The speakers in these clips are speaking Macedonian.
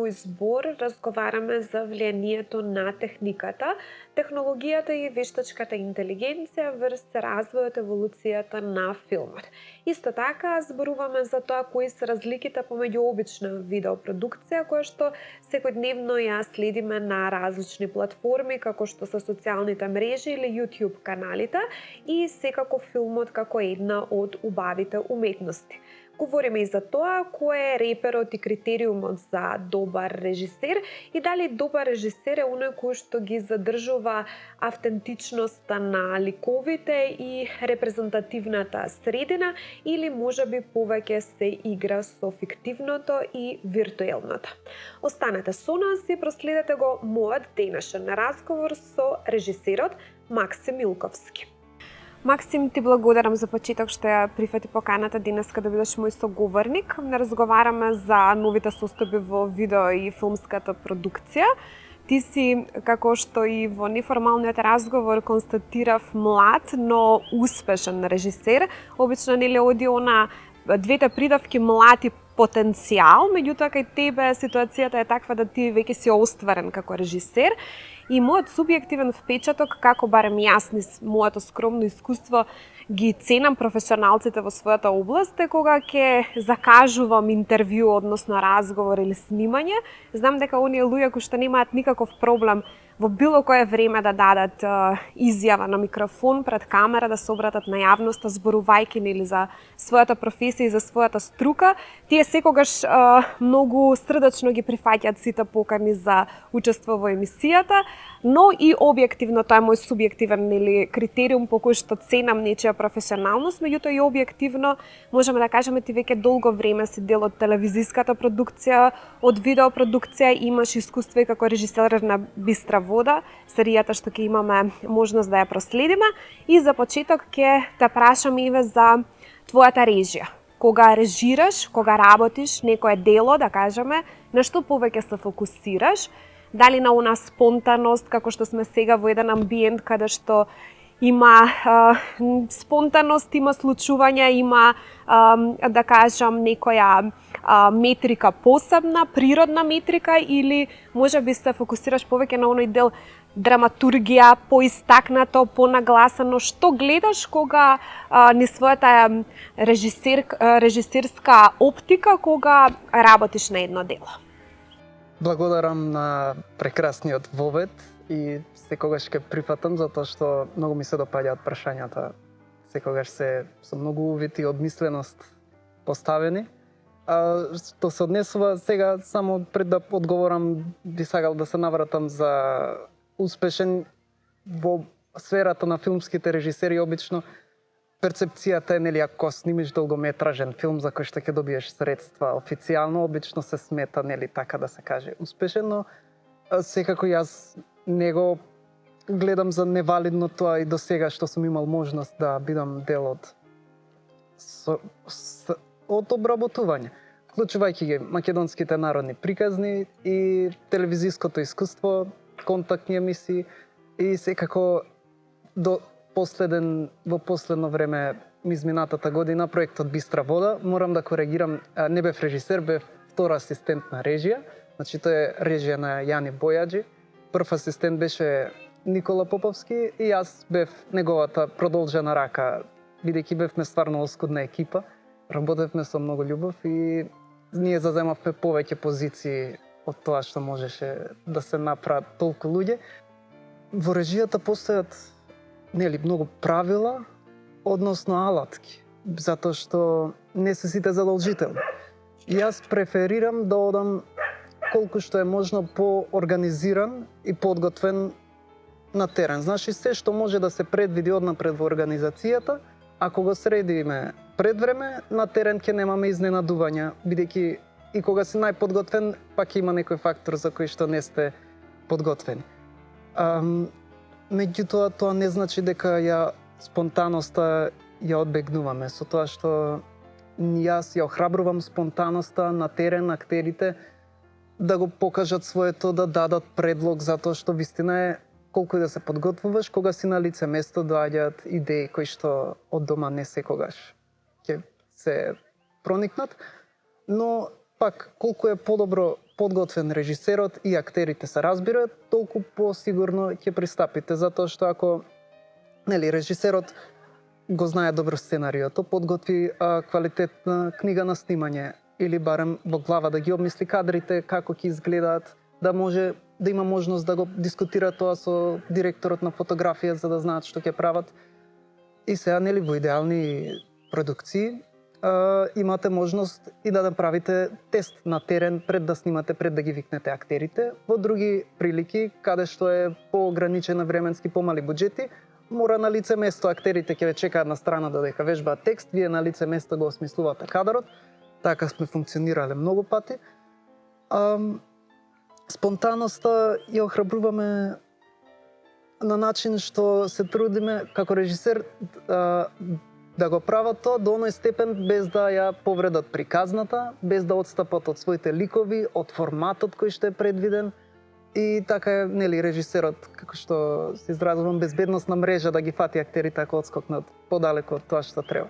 мој збор разговараме за влијанието на техниката, технологијата и вештачката интелигенција врз развојот еволуцијата на филмот. Исто така зборуваме за тоа кои се разликите помеѓу обична видеопродукција која што секојдневно ја следиме на различни платформи како што се социјалните мрежи или YouTube каналите и секако филмот како една од убавите уметности. Говориме и за тоа кој е реперот и критериумот за добар режисер и дали добар режисер е оној кој што ги задржува автентичноста на ликовите и репрезентативната средина или можеби повеќе се игра со фиктивното и виртуелното. Останете со нас и проследете го мојот денешен разговор со режисерот Максим Милковски. Максим, ти благодарам за почеток што ја прифати поканата денеска да бидеш мој соговорник. Не разговараме за новите состојби во видео и филмската продукција. Ти си, како што и во неформалниот разговор констатирав, млад, но успешен режисер. Обично нели оди она двете придавки млад и потенцијал, меѓутоа кај тебе ситуацијата е таква да ти веќе си остварен како режисер. И мојот субјективен впечаток, како барем јас низ моето скромно искуство ги ценам професионалците во својата област, е кога ќе закажувам интервју, односно разговор или снимање, знам дека оние луѓе кои што немаат никаков проблем во било кое време да дадат изјава на микрофон пред камера, да се обратат на јавноста зборувајќи нели за својата професија и за својата струка, тие секогаш многу срдечно ги прифаќаат сите покани за учество во емисијата, но и објективно, тоа е мој субјективен нели критериум по кој што ценам нечија професионалност, меѓутоа и објективно можеме да кажеме ти веќе долго време си дел од телевизиската продукција, од видеопродукција, имаш искуство и како режисер на Бистра вода, серијата што ќе имаме можност да ја проследиме. И за почеток ќе те прашам Иве за твојата режија. Кога режираш, кога работиш некое дело, да кажеме, на што повеќе се фокусираш? Дали на она спонтаност, како што сме сега во еден амбиент каде што има спонтаност, има случувања, има да кажам некоја метрика посебна, природна метрика, или можеби се фокусираш повеќе на оној дел драматургија, поистакнато, понагласено, што гледаш кога низ својата режисерска оптика кога работиш на едно дело? Благодарам на прекрасниот вовед и секогаш ќе прифатам затоа што многу ми се допаѓаат прашањата. Секогаш се со многу увид и одмисленост поставени. Што се однесува сега, само пред да одговорам, би сакал да се навратам за успешен во сферата на филмските режисери. Обично перцепцијата е нели ако снимиш долгометражен филм за кој што ќе добиеш средства официјално, обично се смета нели така да се каже успешен, но секако јас него гледам за невалидно тоа и до сега што сум имал можност да бидам дел од обработување, вклучувајќи ги македонските народни приказни и телевизиското искуство, контактни емисии и секако во последно време изминатата година проектот Бистра вода. Морам да коригирам, не бев режисер, бев втор асистент на режија, значи тоа е режија на Јани Бојаджи. Прв асистент беше Никола Поповски и јас бев неговата продолжена рака, бидејќи бевме стварно оскудна екипа, работевме со многу љубов и ние заземавме повеќе позиции од тоа што можеше да се направат толку луѓе. Во режијата постојат нели многу правила, односно алатки, затоа што не се сите задолжителни. Јас преферирам да одам колку што е можно поорганизиран и подготвен на терен. Значи се што може да се предвиди однапред во организацијата, ако го средиме пред време, на терен ќе немаме изненадувања, бидејќи и кога си најподготвен, пак има некој фактор за кој што не сте подготвени. Меѓутоа, тоа не значи дека спонтаноста ја одбегнуваме, со тоа што јас ја охрабрувам спонтаноста на терен, актерите да го покажат своето, да дадат предлог, затоа што вистина е колку и да се подготвуваш, кога си на лице место доаѓаат идеи кои што од дома не секогаш ќе се проникнат, но пак колку е подобро подготвен режисерот и актерите се разбираат, толку посигурно ќе пристапите, затоа што ако режисерот го знае добро сценариото, подготви квалитетна книга на снимање или барем во глава да ги обмисли кадрите, како ќе изгледаат, да може да има можност да го дискутира тоа со директорот на фотографија за да знаат што ќе прават. И сега во идеални продукции имате можност и да направите тест на терен пред да снимате, пред да ги викнете актерите. Во други прилики, каде што е поограничена временски, помали буџети, мора на лице место актерите ќе ве чекаат на страна додека вежбаат текст, вие на лице место го осмислувате кадарот. Така сме функционирале многу пати. Спонтанноста ја охрабруваме на начин што се трудиме како режисер да го прават тоа до оној степен без да ја повредат приказната, без да отстапат од своите ликови, од форматот кој што е предвиден. И така е, режисерот, како што се изразувам, безбедносна мрежа да ги фати актерите ако отскокнат подалеку од тоа што треба.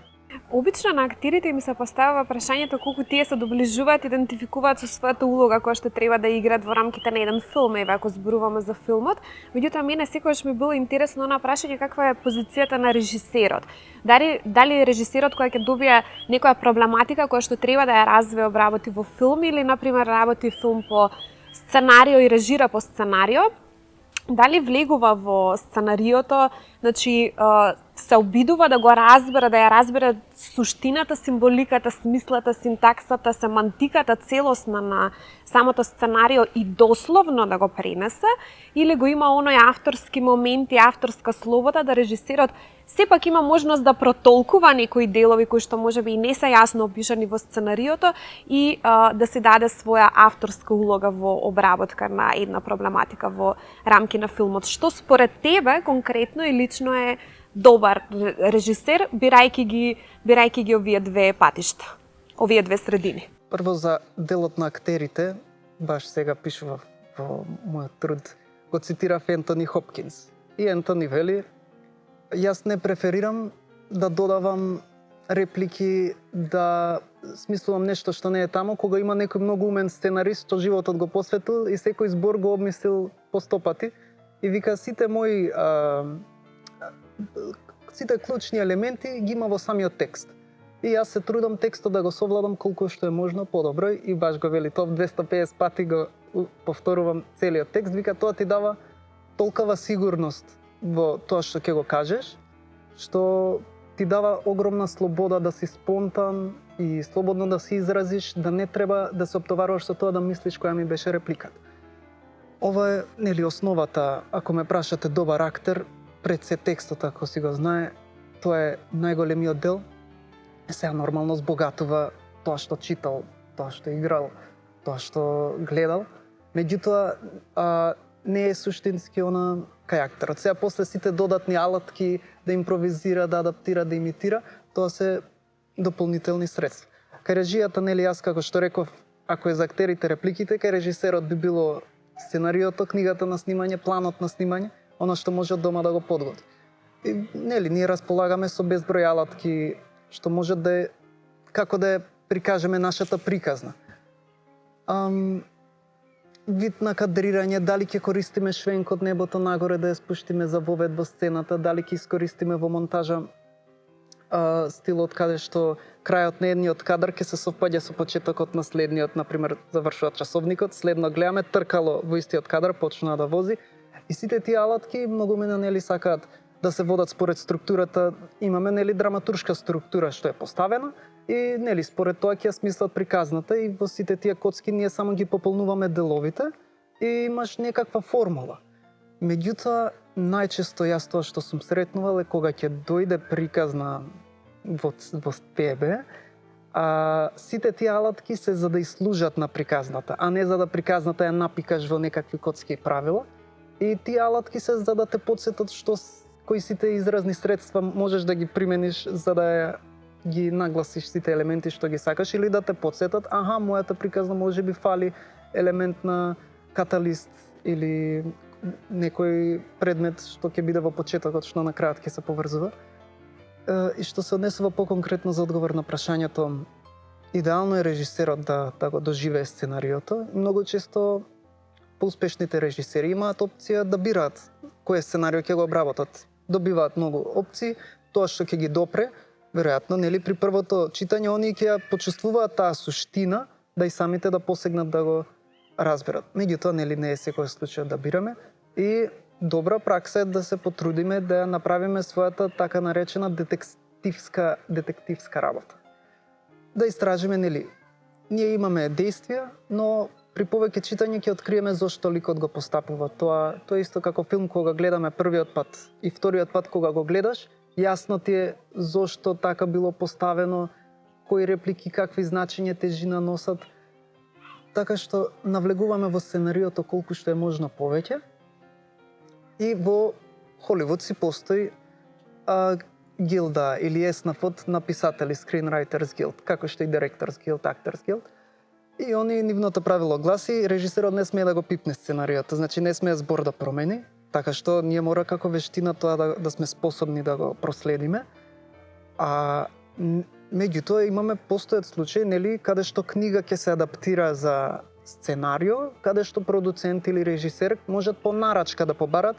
Обично на актерите им се поставува прашањето колку тие се доближуваат, идентификуваат со својата улога која што треба да играат во рамките на еден филм, еве ако зборуваме за филмот. Меѓутоа мене секогаш ми било интересно на прашање каква е позицијата на режисерот. Дали режисерот кој ќе добие некоја проблематика која што треба да ја развие, обработи во филм или на пример работи филм по сценарио и режира по сценарио, дали влегува во сценариото, значи се обидува да го разбере, да ја разбере суштината, символиката, смислата, синтаксата, семантиката целосна на самото сценарио и дословно да го пренесе, или го има оној авторски момент и авторска слобода да режисерот сепак има можност да протолкува некои делови кои што можеби и не се јасно опишани во сценариото и да се даде своја авторска улога во обработка на една проблематика во рамки на филмот. Што според тебе конкретно и лично е добар режисер, бирајќи ги овие две патишта, овие две средини? Прво за делот на актерите, баш сега пишував во мојот труд, го цитирав Ентони Хопкинс. И Ентони вели: јас не преферирам да додавам реплики, да смислувам нешто што не е таму, кога има некој многу умен сценарист што животот го посветил и секој збор го обмислил по 100 пати. И вика, сите клучни елементи ги има во самиот текст. И јас се трудам текстот да го совладам колку што е можно подобро и баш го вели топ 250 пати го повторувам целиот текст. Вика, тоа ти дава толкова сигурност во тоа што ќе го кажеш, што ти дава огромна слобода да си спонтан и слободно да се изразиш, да не треба да се оптоваруваш со тоа да мислиш која ми беше репликата. Ова е основата, ако ме прашате добар актер, пред се текстот ако си го знае, тоа е најголемиот дел. Сега нормално збогатува тоа што читал, тоа што играл, тоа што гледал. Меѓутоа не е суштински она кај актерот. Сега после сите додатни алатки да импровизира, да адаптира, да имитира, тоа се дополнителни средства. Кај режијата, јас како што реков, ако е за актерите репликите, кај режисерот би било сценариото, книгата на снимање, планот на снимање, она што може од дома да го подготви. И ние располагаме со безброј алатки што може да е, како да прикажеме нашата приказна. Вид на кадрирање, дали ќе користиме швенк од небото нагоре да ја спуштиме за вовед во сцената, дали ќе искористиме во монтажа стилот каде што крајот на едниот кадар ќе се совпаѓа со почетокот на следниот, например, завршува часовникот, следно гледаме тркало во истиот кадар почна да вози. И сите тие алатки многу мене сакаат да се водат според структурата. Имаме драматуршка структура што е поставена и според тоа ќе смислат приказната и во сите тие коцки ние само ги пополнуваме деловите и имаш некаква формула. Меѓутоа, најчесто јас тоа што сум сретнувал е кога ќе дојде приказна во тебе, сите тие алатки се за да изслужат на приказната, а не за да приказната ја напикаш во некакви коцки правила. И тие алатки се за да те потсетат кои сите изразни средства можеш да ги примениш за да ги нагласиш сите елементи што ги сакаш или да те потсетат, мојата приказна можеби фали елемент на каталист или некој предмет што ќе биде во почетокот што на крајот ќе се поврзува. И што се однесува поконкретно за одговор на прашањето, идеално е режисерот да го доживее сценариото. Многу често поуспешните режисери имаат опција да бираат кој сценарио ќе го обработат. Добиваат многу опции, тоа што ќе ги допре, веројатно, нели при првото читање оние ќе ја почувствуваат таа суштина, да и самите да посегнат да го разберат. Меѓутоа, нели не е секој случај да бираме и добра пракса е да се потрудиме да ја направиме својата така наречена детективска работа. Да истражиме, нели, ние имаме действија, но при повеќе читање ќе откриеме зошто ликот го постапува. Тоа е исто како филм кога гледаме првиот пат и вториот пат кога го гледаш, јасно ти е зошто така било поставено, кои реплики, какви значења тежина носат. Така што навлегуваме во сценариото колку што е можно повеќе. И во Холивуд си постои гилда или еснафот на писатели, Screenwriters Guild, како што и Directors Guild, Actors Guild. И они нивното правило гласи, режисерот не смее да го пипне сценариото, значи не смее збор да промени, така што ние мора како вештина тоа да сме способни да го проследиме. А меѓутоа имаме постојат случаи, нели, каде што книга ќе се адаптира за сценарио, каде што продуцент или режисер можат по нарачка да побарат,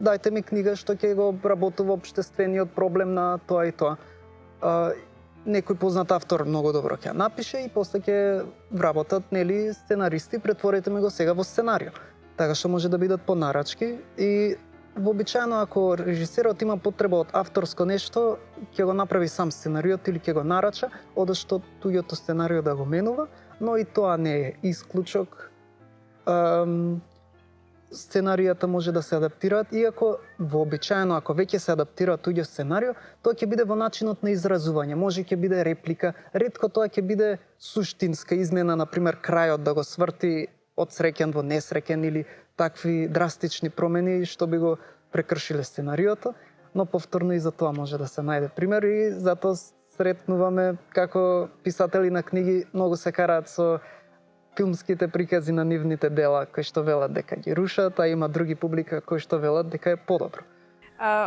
дајте ми книга што ќе го обработува општествениот проблем на тоа и тоа. Некој познат автор многу добро ќе напише и после ќе вработат, нели, сценаристи, претворете ми го сега во сценарио. Така што може да бидат по нарачки и вообичаено ако режисерот има потреба од авторско нешто, ќе го направи сам сценариот или ќе го нарача, одошто туѓото сценарио да го менува, но и тоа не е исклучок. Сценаријата може да се адаптираат, иако вообичаено ако веќе се адаптира туѓо сценарио, тоа ќе биде во начинот на изразување, може ќе биде реплика, ретко тоа ќе биде суштинска измена, на пример крајот да го сврти од среќен во несреќен или такви драстични промени што би го прекршиле сценариото, но повторно и за тоа може да се најде пример и затоа сретнуваме како писатели на книги многу се караат со филмските прикази на нивните дела, кои што велат дека ги рушат, а има други публика кои што велат дека е подобро.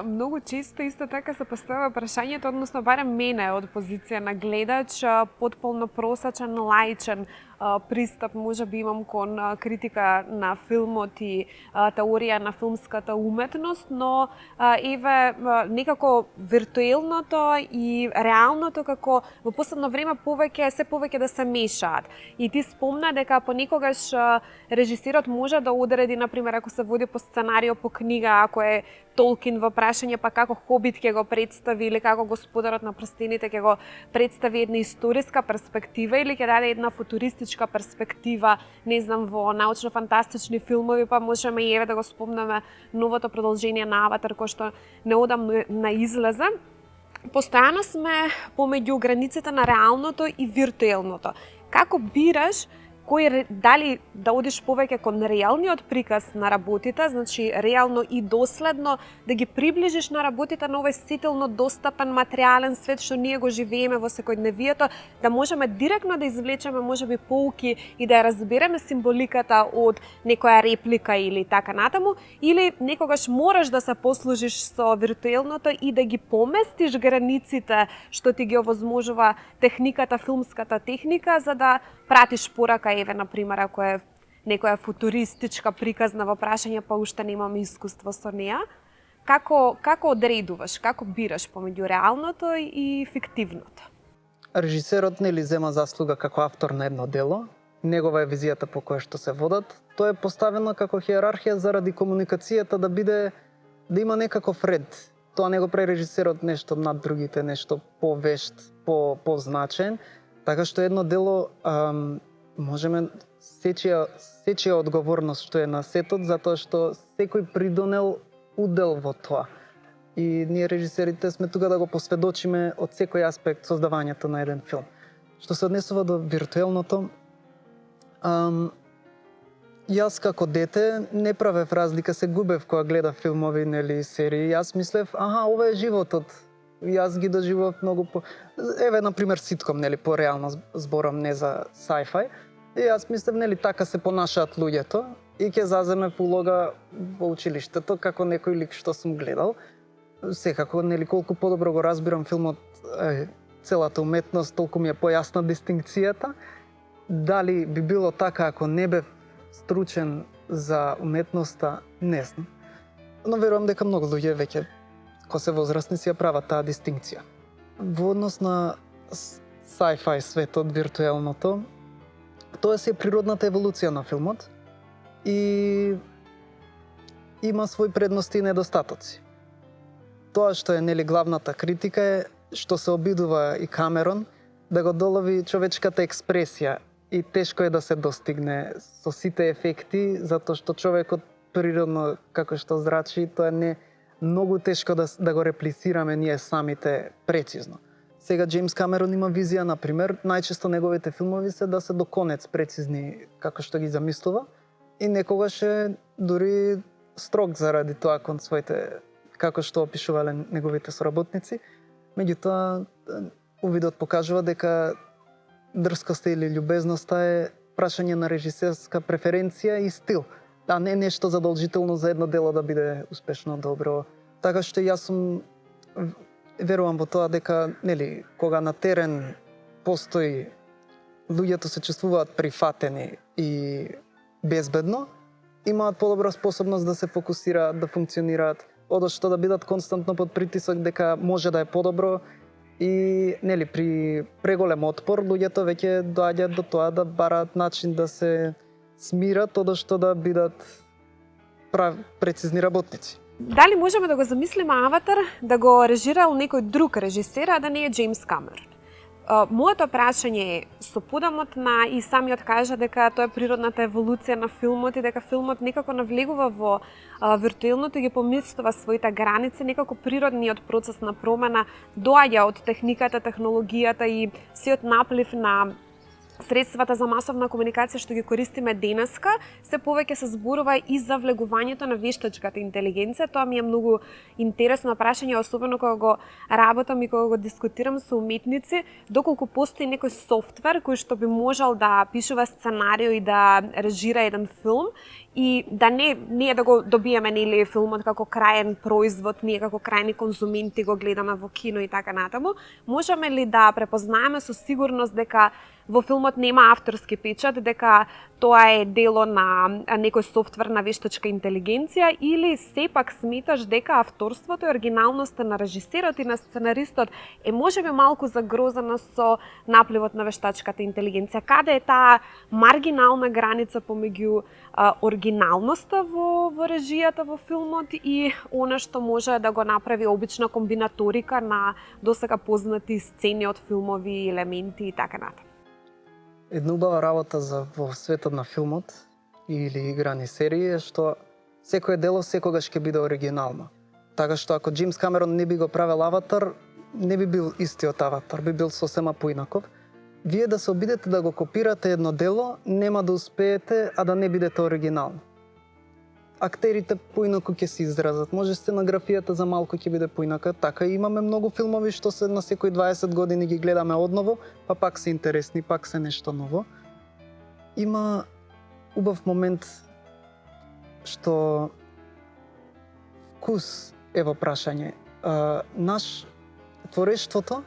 Многу често исто така се поставува прашањето, односно барем мене од позиција на гледач, потполно просачен, лаичен пристап може би имам кон критика на филмот и теорија на филмската уметност, но еве некако виртуелното и реалното како во последно време се повеќе да се мешаат. И ти спомна дека понекогаш режисерот може да одреди, например, ако се води по сценарио, по книга, ако е Толкин во прашање, па како Хобит ќе го представи или како Господарот на прстените ќе го представи една историска перспектива или ќе даде една футуристичка перспектива, не знам, во научно-фантастични филмови, па можеме и еве да го спомнеме новото продолжение на Аватар, кој што неодамно на излезе. Постојано сме помеѓу границите на реалното и виртуелното. Како бираш дали да одиш повеќе кон реалниот приказ на работите, значи реално и доследно да ги приближиш на работите на овој сетилно достапен материјален свет што ние го живееме во секојдневието, да можеме директно да извлечеме можеби поуки и да ја разбереме символиката од некоја реплика или така натаму, или некогаш мораш да се послужиш со виртуелното и да ги поместиш границите што ти ги овозможува техниката, филмската техника, за да пратиш порака, еве, например, ако е некоја футуристичка приказна во прашање, па уште немаме искуство со неа. Како одредуваш, како бираш помеѓу реалното и фиктивното? Режисерот нели зема заслуга како автор на едно дело, негова е визијата по која што се водат. Тоа е поставено како хиерархија заради комуникацијата да има некаков ред. Тоа не го прави режисерот нешто над другите, нешто повешт, позначен. Така што едно дело можеме сечија одговорност што е на сетот, затоа што секој придонел удел во тоа. И ние режисерите сме тука да го посведочиме од секој аспект создавањето на еден филм. Што се однесува до виртуелното, јас како дете не правев разлика, се губев кога гледав филмови или серии. Јас мислев, ова е животот. Јас ги доживував многу Еве, например, ситком, по-реално зборам, не за sci-fi. И јас мислев, така се понашаат луѓето и ќе заземев улога во училиштето како некој лик што сум гледал. Секако, колку подобро го разбирам филмот, целата уметност, толку ми е појасна дистинкцијата. Дали би било така ако не бев стручен за уметноста, не знам. Но верувам дека многу луѓе веќе кои се возрастни си ја прават таа дистинкција. Во однос на sci-fi светот, виртуелното, тоа е природната еволуција на филмот и има свои предности и недостатоци. Тоа што е главната критика е што се обидува и Камерон да го долови човечката експресија и тешко е да се достигне со сите ефекти, затоа што човекот природно како што зрачи, тоа не многу тешко да го реплицираме ние самите прецизно. Сега Джеймс Камерон има визија, например, најчесто неговите филмови се да се до конец прецизни како што ги замислува и некогаш е дури строг заради тоа кон своите, како што опишувале неговите соработници. Меѓутоа, увидот покажува дека дрскоста или љубезноста е прашање на режисерска преференција и стил, а не нешто задолжително за едно дело да биде успешно добро. Така што јас сум верувам во тоа дека, кога на терен постои, луѓето се чувствуваат прифатени и безбедно, имаат подобра способност да се фокусираат, да функционираат, одошто да бидат константно под притисок дека може да е подобро и при преголем отпор луѓето веќе доаѓаат до тоа да бараат начин да се смират, одошто да бидат прецизни работници. Дали можеме да го замислиме Аватар да го режирал некој друг режисер, а да не е Джеймс Камерон? Моето прашање е, со подамот на и самиот кажа дека тоа е природната еволуција на филмот и дека филмот некако навлегува во виртуелното и ги поместува своите граници, некако природниот процес на промена доаѓа од техниката, технологијата и сиот наплив на средствата за масовна комуникација што ги користиме денеска, се повеќе се зборува и за влегувањето на вештачката интелигенција. Тоа ми е многу интересно прашање, особено кога го работам и кога го дискутирам со уметници, доколку постои некој софтвер кој што би можел да пишува сценарио и да режира еден филм и да не да го добиеме филмот како краен производ, ние како крајни конзументи го гледаме во кино и така натаму. Можеме ли да препознаеме со сигурност дека во филмот нема авторски печат, дека тоа е дело на некој софтвер на вештачка интелигенција, или сепак сметаш дека авторството и оригиналноста на режисерот и на сценаристот е можеби малку загрозена со напливот на вештачката интелигенција? Каде е таа маргинална граница помеѓу оригиналноста во режијата во филмот и она што може да го направи обична комбинаторика на досега познати сцени од филмови, елементи и така натаму? Една убава работа во светот на филмот или играни серии е што секое дело секогаш ќе биде оригинално. Така што ако Джеймс Камерон не би го правел Аватар, не би бил истиот Аватар, би бил сосема поинаков. Вие да се обидете да го копирате едно дело, нема да успеете, а да не бидете оригинално. Актерите поинако ќе се изразат, може сценографијата за малку ќе биде поинака, така и имаме многу филмови што се на секои 20 години ги гледаме одново, па пак се интересни, пак се нешто ново. Има убав момент што вкус е во прашање. Наш творештвото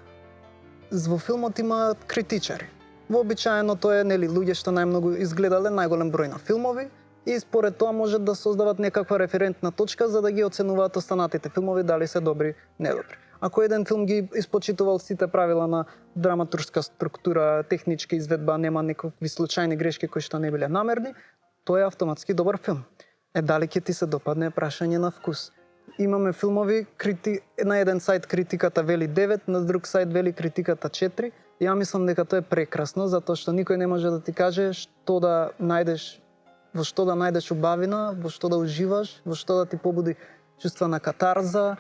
во филмот има критичари. Вообичаено тоа е луѓе што најмногу изгледале најголем број на филмови и според тоа можат да создават некаква референтна точка за да ги оценуваат останатите филмови дали се добри, недобри. Ако еден филм ги испочитувал сите правила на драматуршка структура, техничка изведба, нема некакви случајни грешки кои што не биле намерни, тоа е автоматски добар филм. Дали ќе ти се допадне прашање на вкус. Имаме филмови, на еден сајт критиката вели 9, на друг сајт вели критиката 4. Ја мислам дека тоа е прекрасно, затоа што никој не може да ти каже во што да најдеш убавина, во што да уживаш, во што да ти побуди чувство на катарза.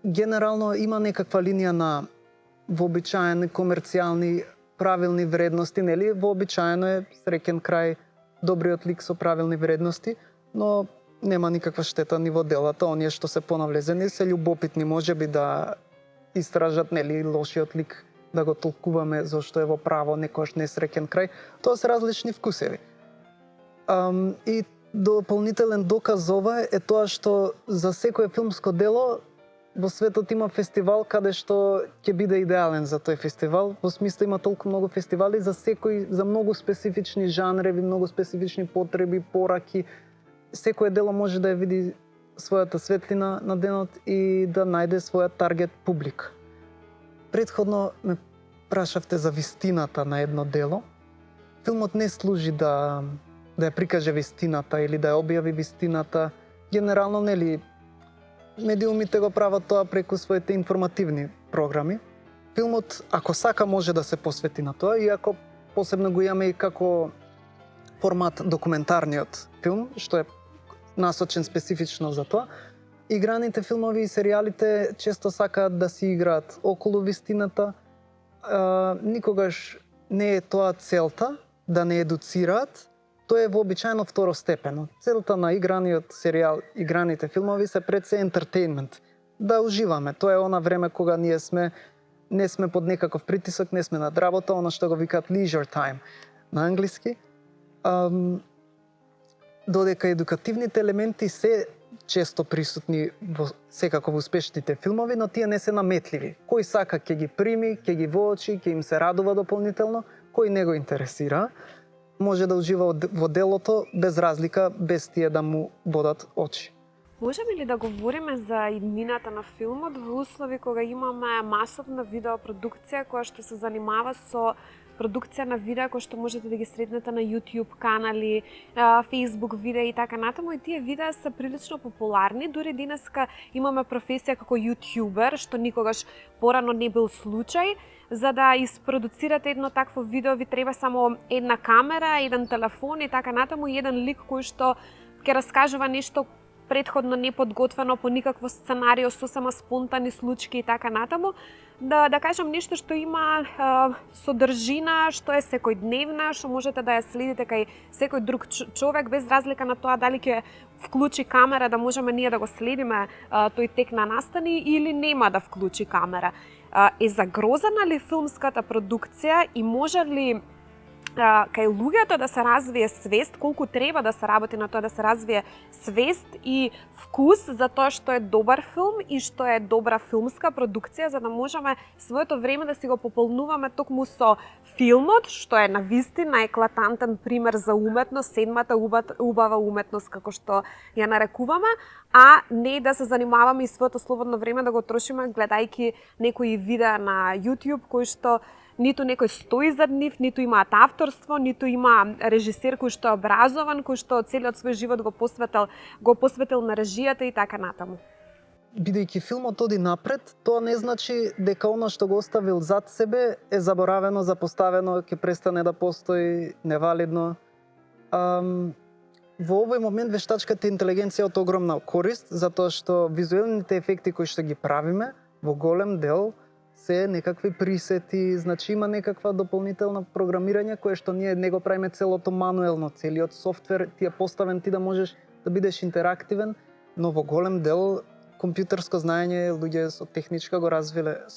Генерално има некаква линија на вообичаени комерцијални правилни вредности, вообичаено е среќен крај, добриот лик со правилни вредности, но нема никаква штета ни во делата, оние што се понавлезени се љубопитни можеби да истражат лошиот лик, да го толкуваме зашто е во право некојаш несреќен крај. Тоа се различни вкусеви. И дополнителен доказ за ова е тоа што за секое филмско дело во светот има фестивал каде што ќе биде идеален за тој фестивал. Во смисла има толку многу фестивали за за многу специфични жанреви, многу специфични потреби, пораки. Секое дело може да ја види својата светлина на денот и да најде својот таргет публик. Претходно ме прашавте за вистината на едно дело. Филмот не служи да ја прикаже вистината или да ја објави вистината. Генерално, нели, медиумите го прават тоа преку своите информативни програми. Филмот, ако сака, може да се посвети на тоа, иако посебно го имаме и како формат документарниот филм, што е насочен специфично за тоа. Играните филмови и серијалите често сакаат да си играат околу вистината. Никогаш не е тоа целта, да не едуцираат. Тоа е вообичаено второстепено. Целта на играниот серијал, играните филмови се пред се ентертејнмент. Да уживаме. Тоа е она време кога ние не сме под некаков притисок, не сме над работа, она што го викаат leisure time на англиски. Додека едукативните елементи се често присутни секако во успешните филмови, но тие не се наметливи. Кој сака ќе ги прими, ќе ги воочи, ќе им се радува дополнително, кој не го интересира, може да ужива во делото без разлика, без тие да му бодат очи. Можеме ли да говориме за иднината на филмот во услови кога имаме масовна видеопродукција која што се занимава со продукција на видеа кои што можете да ги сретнете на YouTube канали, Facebook видеа и така натаму, и тие видеа се прилично популарни. Дури денеска имаме професија како јутјубер, што никогаш порано не бил случај. За да испродуцирате едно такво видео ви треба само една камера, еден телефон и така натаму, и еден лик кој што ќе раскажува нешто претходно неподготвено по никакво сценарио, сосема спонтани случаи и така натаму. Да кажам нешто што има содржина, што е секојдневна, што можете да ја следите кај секој друг човек, без разлика на тоа дали ќе вклучи камера да можеме ние да го следиме тој тек на настани или нема да вклучи камера. Е загрозена ли филмската продукција и може ли кај луѓето да се развие свест, колку треба да се работи на тоа да се развие свест и вкус за тоа што е добар филм и што е добра филмска продукција, за да можеме своето време да си го пополнуваме токму со филмот, што е навистина еклатантен пример за уметност, седмата убава уметност како што ја нарекуваме, а не да се занимаваме и своето слободно време да го трошиме гледајќи некои видеа на YouTube кои што ниту некој стои зад нив, ниту имаат авторство, ниту има режисер кој што е образован, кој што целиот свој живот го посветил на режијата и така натаму. Бидејќи филмот оди напред, тоа не значи дека она што го оставил зад себе е заборавено, запоставено, ќе престане да постои, невалидно. Во овој момент вештачката интелигенција е од огромна корист, затоа што визуелните ефекти кои што ги правиме во голем дел се некакви присети, значи има некаква дополнителна програмирање кое што ние не го правиме целото мануелно, целиот софтвер ти е поставен ти да можеш да бидеш интерактивен, но во голем дел компјутерско знаење, луѓе со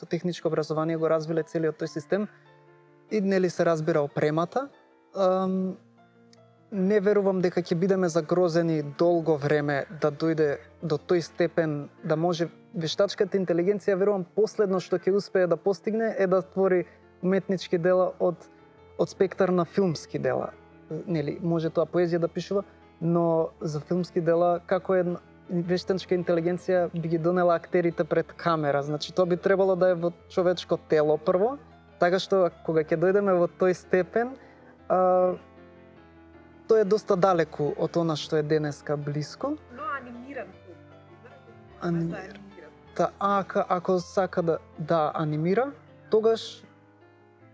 техничко образование го развиле целиот тој систем и нели се разбира опремата. Не верувам дека ќе бидеме загрозени долго време да дојде до тој степен да може вештачката интелигенција, верувам последно што ќе успее да постигне е да твори уметнички дела од спектар на филмски дела. Нели, може тоа поезија да пишува, но за филмски дела како е вештачка интелигенција би ги донела актерите пред камера. Значи тоа би требало да е во човечко тело прво, така што кога ќе дојдеме во тој степен, тоа е доста далеку од она што е денеска блиско. Но анимиран филм. Ако сака да анимира, тогаш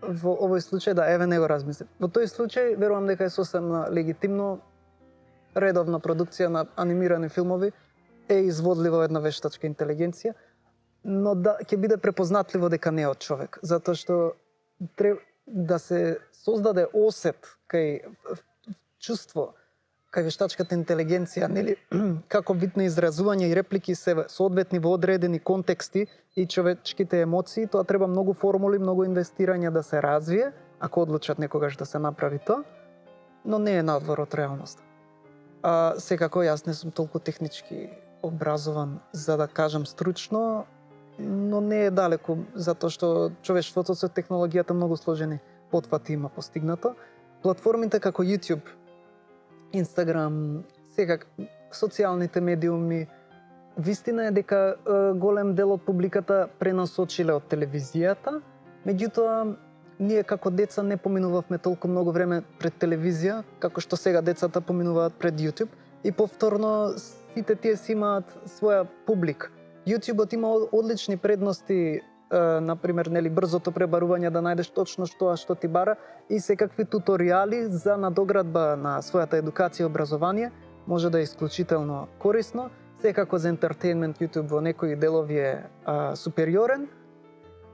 во овој случај да еве не го размислив. Во тој случај верувам дека е сосем легитимно редовна продукција на анимирани филмови е изводлива една вештачка интелигенција, но да ќе биде препознатливо дека не е од човек, затоа што да се создаде осет кај чувство кај вештачката интелигенција, нели, како вид на изразување и реплики се соодветни во одредени контексти и човечките емоции, тоа треба многу формули, многу инвестирање да се развие, ако одлучат некогаш да се направи тоа, но не е надвор од реалноста. Секако јас не сум толку технички образован за да кажам стручно, но не е далеку, затоа што човештвото со технологијата многу сложени потфати има постигнато. Платформите како YouTube, Instagram, социјалните медиуми, вистина е дека голем дел од публиката пренасочиле од телевизијата, меѓутоа ние како деца не поминувавме толку многу време пред телевизија, како што сега децата поминуваат пред YouTube, и повторно сите тие си имаат своја публика. YouTubeот има одлични предности, например, нели, брзото пребарување да најдеш точно што ти бара и секакви туторијали за надоградба на својата едукација и образование може да е исклучително корисно. Секако за ентертејнмент YouTube во некои делови е супериорен,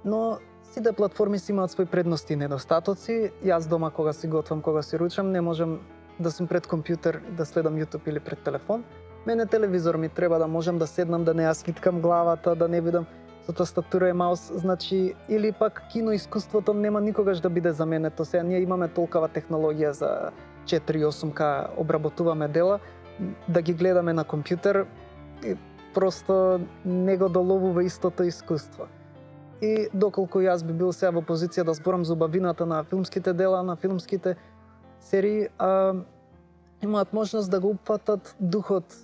но сите платформи си имаат своји предности и недостатоци. Јас дома кога си готвам, кога си ручам, не можам да сум пред компјутер да следам YouTube или пред телефон. Мене телевизор ми треба да можам да седнам, да не ја свиткам главата, да не видам со тастатура и маус, значи, или пак кино искуството нема никогаш да биде заменето. Сега ние имаме толкова технологија за 4-8К обработуваме дела, да ги гледаме на компјутер, и просто не го доловува истото искуство. И доколку јас би бил сега во позиција да зборам за убавината на филмските дела, на филмските серии, имаат можност да го упфатат духот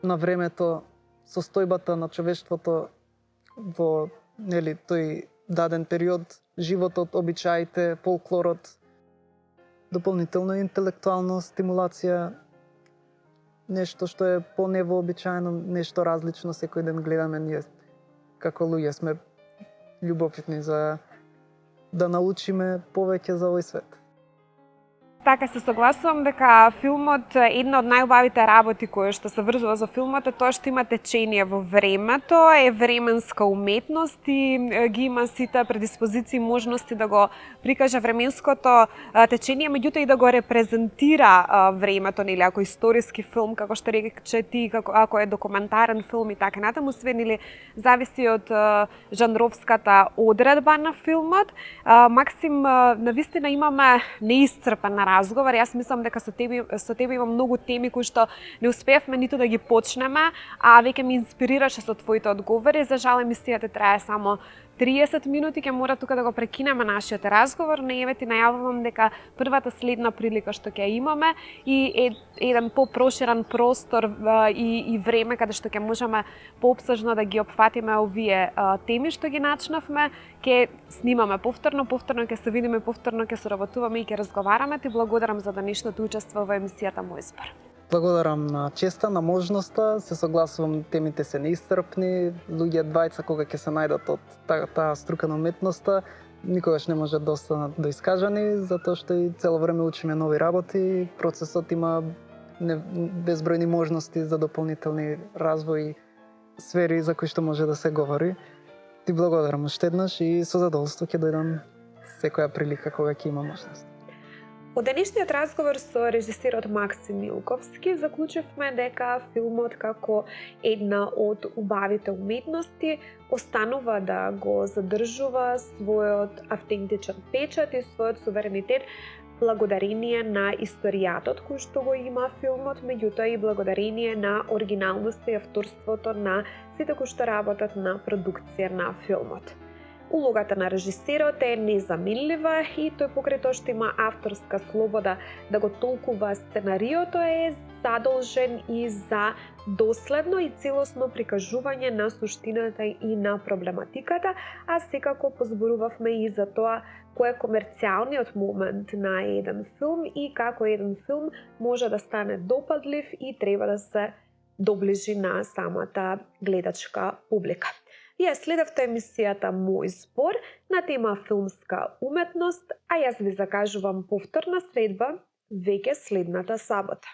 на времето, состојбата на човештвото во, нели, тој даден период, животот, обичаите, фолклорот, дополнителна интелектуална стимулација, нешто што е по-невообичаено, нешто различно секој ден гледаме ние како луѓе сме љубовитни за да научиме повеќе за овој свет. Така, се согласувам дека филмот, една од најубавите работи која што се врзува за филмот е тоа што има течение во времето, е временска уметност и ги има сите предиспозиции и можности да го прикаже временското течение, меѓутоа и да го репрезентира времето, нели, ако историски филм, како што рече ти, ако е документарен филм и така натаму, све, нели, зависи од жанровската одредба на филмот. Максим, навистина имаме неисцрпен разговор. Јас мислам дека со тебе има многу теми кои што не успеавме ниту да ги почнеме, а веќе ме инспирираше со твоите одговори. За жал емисијата трае само 30 минути, ќе мора тука да го прекинеме нашиот разговор, но еве ти најавувам дека првата следна прилика што ќе имаме и еден попроширен простор и време каде што ќе можеме поопсежно да ги опфатиме овие теми што ги начнавме, ќе снимаме повторно ќе се видиме, повторно ќе соработуваме и ќе разговараме. Ти благодарам за денешното учество во емисијата Мој избор. Благодарам на честа, на можноста, се согласувам, темите се неисцрпни, луѓе двајца кога ќе се најдат од таа струка на уметноста, никогаш не можат да останат доискажани, затоа што и цело време учиме нови работи, процесот има безбројни можности за дополнителни развој, сфери за кои што може да се говори. Ти благодарам уште еднаш и со задоволство ќе дојдам секоја прилика кога ќе има можност. Од денешниот разговор со режисерот Максим Милковски заклучивме дека филмот како една од убавите уметности останува да го задржува својот автентичен печат и својот суверенитет благодарение на историјатот кој што го има филмот, меѓутоа и благодарение на оригиналноста и авторството на сите кои што работат на продукција на филмот. Улогата на режисерот е незаменлива и тој покрај тоа што има авторска слобода да го толкува сценариото е задолжен и за доследно и целосно прикажување на суштината и на проблематиката, а секако позборувавме и за тоа кој е комерцијалниот момент на еден филм и како еден филм може да стане допадлив и треба да се доближи на самата гледачка публика. Вие следевте емисијата Мој збор на тема филмска уметност, а јас ви закажувам повторна средба веќе следната сабота.